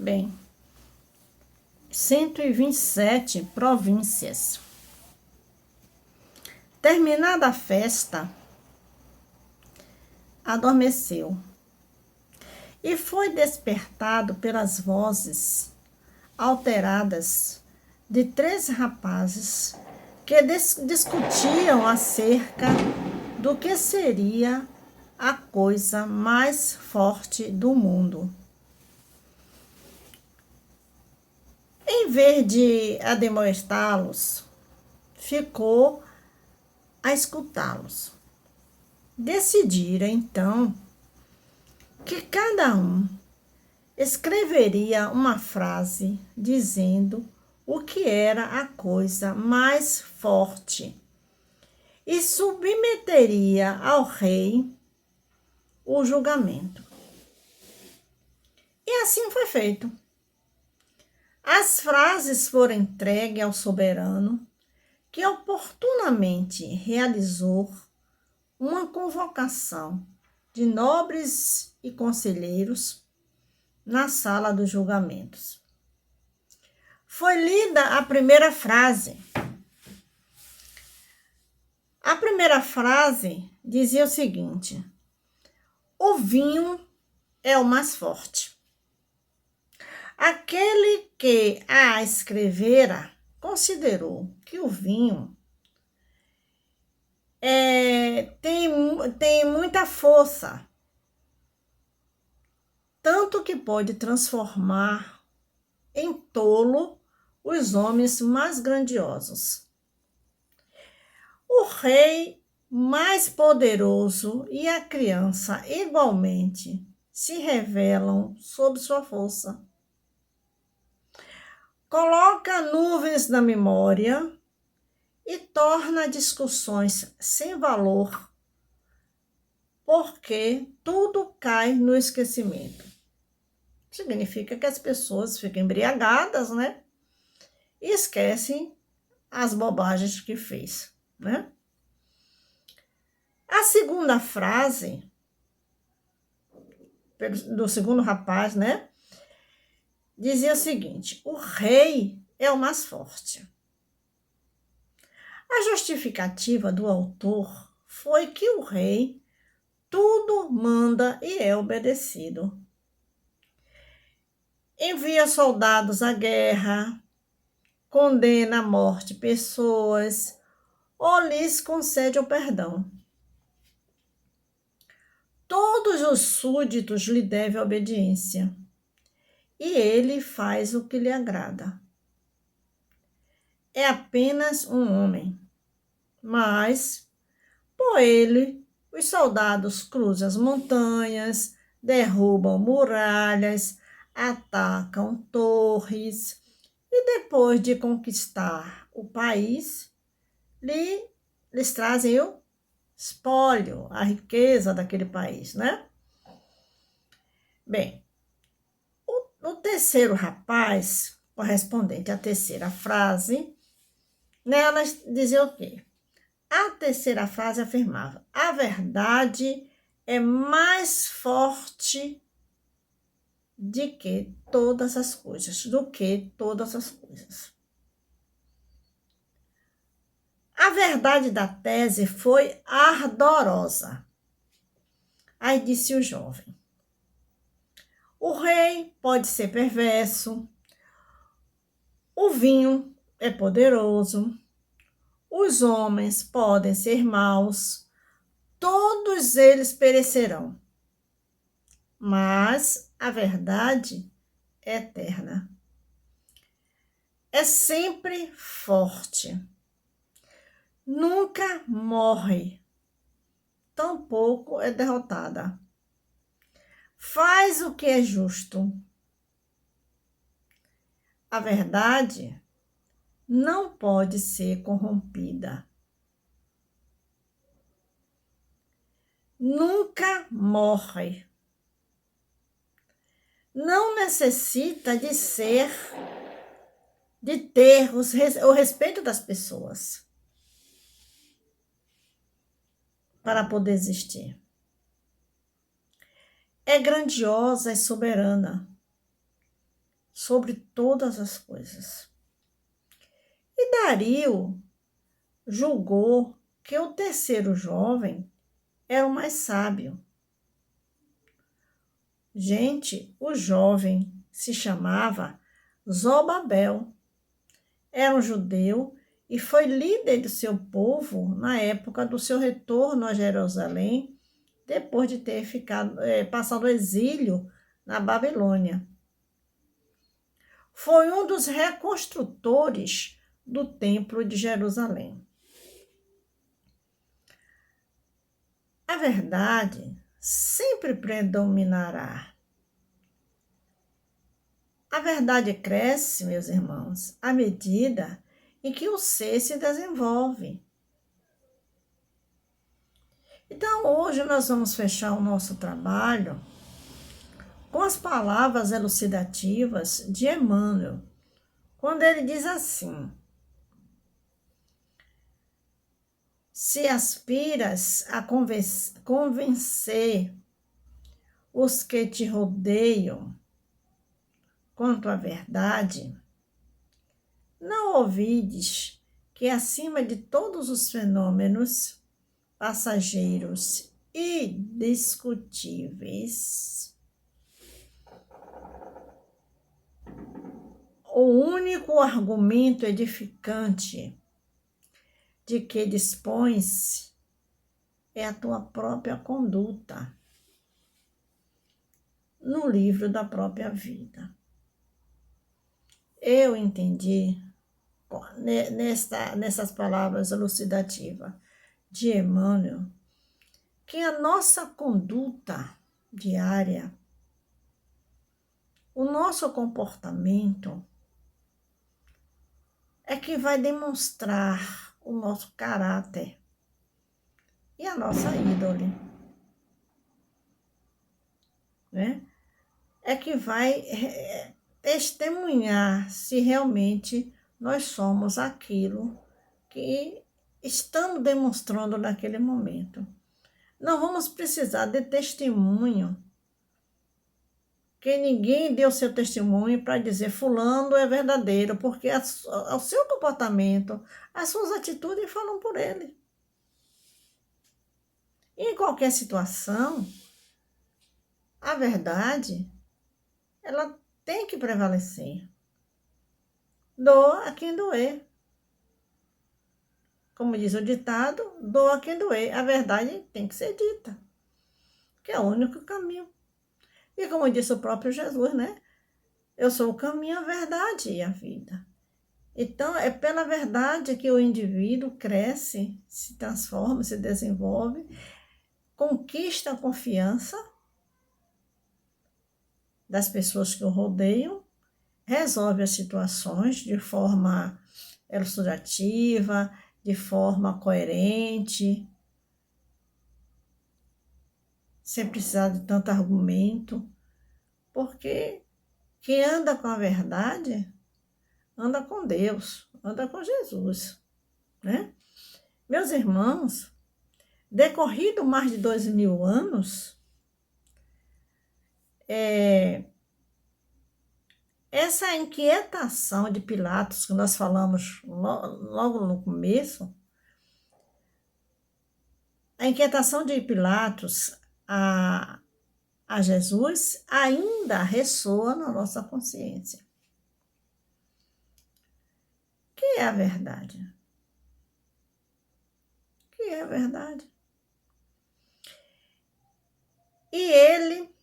Bem, 127 províncias. Terminada a festa, adormeceu e foi despertado pelas vozes alteradas de 3 rapazes que discutiam acerca do que seria a coisa mais forte do mundo. Em vez de admoestá-los, ficou a escutá-los. Decidiram, então, que cada um escreveria uma frase dizendo o que era a coisa mais forte e submeteria ao rei o julgamento. E assim foi feito. As frases foram entregues ao soberano, que oportunamente realizou uma convocação de nobres e conselheiros na sala dos julgamentos. Foi lida a primeira frase. A primeira frase dizia o seguinte: o vinho é o mais forte. Aquele que a escrevera considerou que o vinho tem muita força, tanto que pode transformar em tolo os homens mais grandiosos. O rei mais poderoso e a criança igualmente se revelam sob sua força. Coloca nuvens na memória e torna discussões sem valor, porque tudo cai no esquecimento. Significa que as pessoas ficam embriagadas, né? E esquecem as bobagens que fez, né? A segunda frase do segundo rapaz, né? Dizia o seguinte: o rei é o mais forte. A justificativa do autor foi que o rei tudo manda e é obedecido. Envia soldados à guerra, condena à morte pessoas ou lhes concede o perdão. Todos os súditos lhe devem obediência e ele faz o que lhe agrada. É apenas um homem, mas por ele os soldados cruzam as montanhas, derrubam muralhas, atacam torres e depois de conquistar o país, lhes trazem o espólio, a riqueza daquele país, né? Bem, o terceiro rapaz, correspondente à terceira frase, nela dizia o quê? A terceira frase afirmava: a verdade é mais forte do que todas as coisas. A verdade da tese foi ardorosa. Aí disse o jovem: o rei pode ser perverso, o vinho é poderoso, os homens podem ser maus, todos eles perecerão, mas a verdade é eterna. É sempre forte, nunca morre, tampouco é derrotada. Faz o que é justo. A verdade não pode ser corrompida. Nunca morre. Não necessita de ter o respeito das pessoas para poder existir. É grandiosa e soberana. sobre todas as coisas. E Dario julgou que o terceiro jovem era o mais sábio. Gente, o jovem se chamava Zorobabel. Era um judeu e foi líder do seu povo na época do seu retorno a Jerusalém, depois de ter passado o exílio na Babilônia. Foi um dos reconstrutores do Templo de Jerusalém. A verdade sempre predominará. A verdade cresce, meus irmãos, à medida em que o ser se desenvolve. Então, hoje nós vamos fechar o nosso trabalho com as palavras elucidativas de Emmanuel, quando ele diz assim: se aspiras a convencer os que te rodeiam quanto à verdade, não ouvides que acima de todos os fenômenos passageiros e discutíveis, o único argumento edificante de que dispões é a tua própria conduta no livro da própria vida. Eu entendi nessas palavras elucidativas de Emmanuel que a nossa conduta diária, o nosso comportamento é que vai demonstrar o nosso caráter e a nossa índole, né? É que vai testemunhar se realmente nós somos aquilo que estamos demonstrando naquele momento. Não vamos precisar de testemunho, que ninguém deu seu testemunho para dizer fulano é verdadeiro, porque o seu comportamento, as suas atitudes falam por ele. Em qualquer situação, a verdade, ela tem que prevalecer. Doa a quem doer. Como diz o ditado, doa a quem doer. A verdade tem que ser dita, que é o único caminho. E como disse o próprio Jesus, né? Eu sou o caminho, a verdade e a vida. Então, é pela verdade que o indivíduo cresce, se transforma, se desenvolve, conquista a confiança das pessoas que o rodeiam, resolve as situações de forma elucidativa, de forma coerente, sem precisar de tanto argumento, porque quem anda com a verdade anda com Deus, anda com Jesus, né? Meus irmãos, decorrido mais de 2000 anos, essa inquietação de Pilatos, que nós falamos logo no começo, a inquietação de Pilatos a Jesus ainda ressoa na nossa consciência. O que é a verdade? O que é a verdade? E ele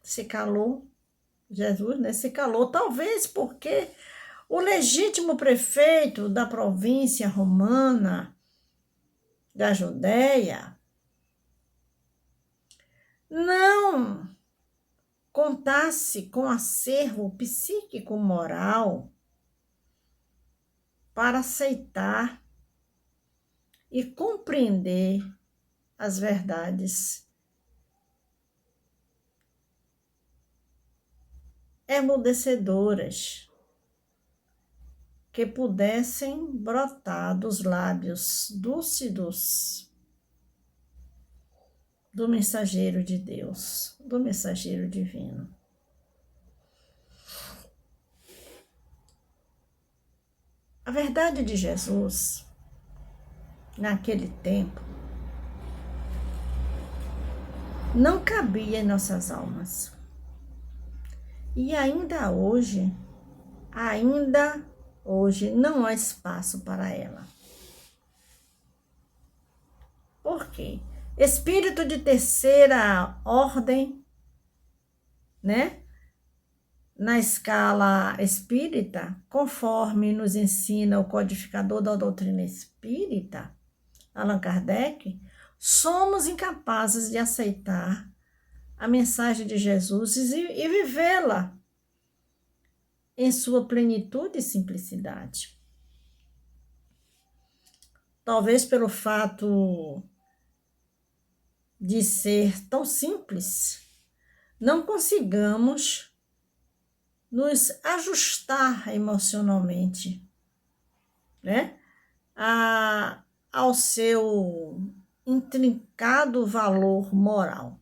se calou, Jesus, né, se calou, talvez porque o legítimo prefeito da província romana da Judéia não contasse com acervo psíquico-moral para aceitar e compreender as verdades emudecedoras que pudessem brotar dos lábios lúcidos do mensageiro de Deus, do mensageiro divino. A verdade de Jesus, naquele tempo, não cabia em nossas almas. E ainda hoje não há espaço para ela. Por quê? Espírito de terceira ordem, né? Na escala espírita, conforme nos ensina o codificador da doutrina espírita, Allan Kardec, somos incapazes de aceitar a mensagem de Jesus e vivê-la em sua plenitude e simplicidade. Talvez pelo fato de ser tão simples, não consigamos nos ajustar emocionalmente, né? Ao seu intrincado valor moral.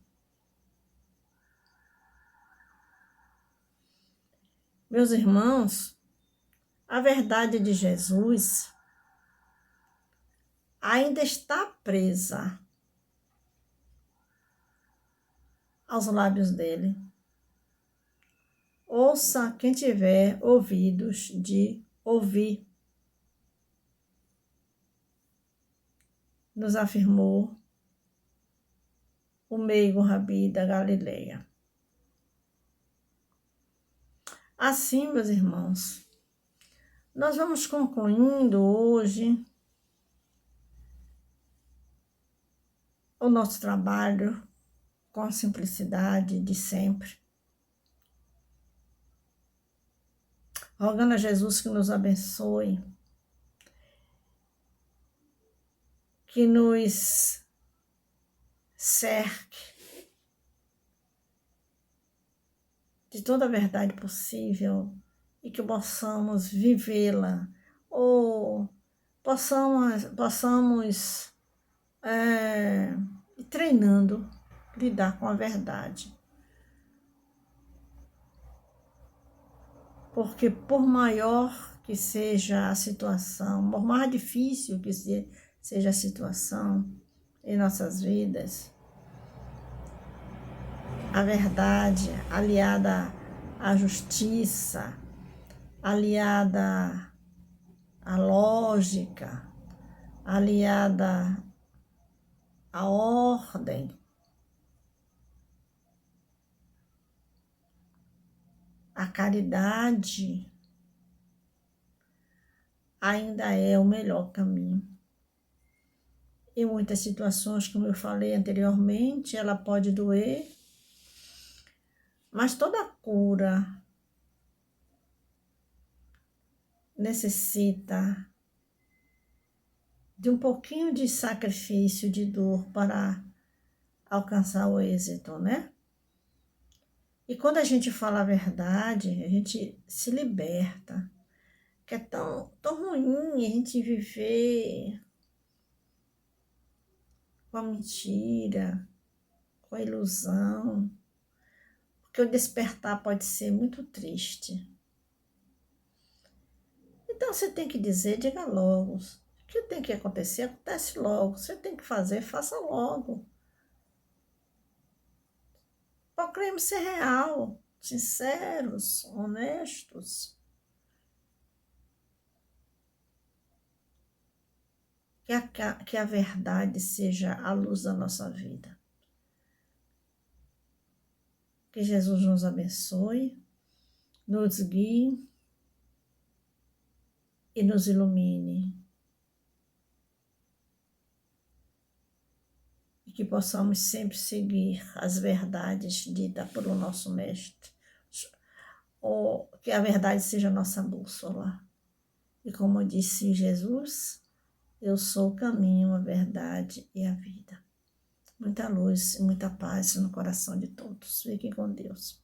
Meus irmãos, a verdade de Jesus ainda está presa aos lábios dele. Ouça quem tiver ouvidos de ouvir, nos afirmou o meigo Rabi da Galileia. Assim, meus irmãos, nós vamos concluindo hoje o nosso trabalho com a simplicidade de sempre, rogando a Jesus que nos abençoe, que nos cerque de toda a verdade possível e que possamos vivê-la ou possamos ir treinando, lidar com a verdade. Porque por maior que seja a situação, por mais difícil que seja a situação em nossas vidas, a verdade aliada à justiça, aliada à lógica, aliada à ordem, a caridade, ainda é o melhor caminho. Em muitas situações, como eu falei anteriormente, ela pode doer, mas toda cura necessita de um pouquinho de sacrifício, de dor para alcançar o êxito, né? E quando a gente fala a verdade, a gente se liberta. Que é tão ruim a gente viver com a mentira, com a ilusão, porque o despertar pode ser muito triste. Então você tem que dizer, diga logo. O que tem que acontecer, acontece logo. Você tem que fazer, faça logo. Procuremos ser real, sinceros, honestos. Que a verdade seja a luz da nossa vida. Que Jesus nos abençoe, nos guie e nos ilumine. E que possamos sempre seguir as verdades ditas pelo nosso Mestre. Ou que a verdade seja a nossa bússola. E como disse Jesus, eu sou o caminho, a verdade e a vida. Muita luz e muita paz no coração de todos. Fiquem com Deus.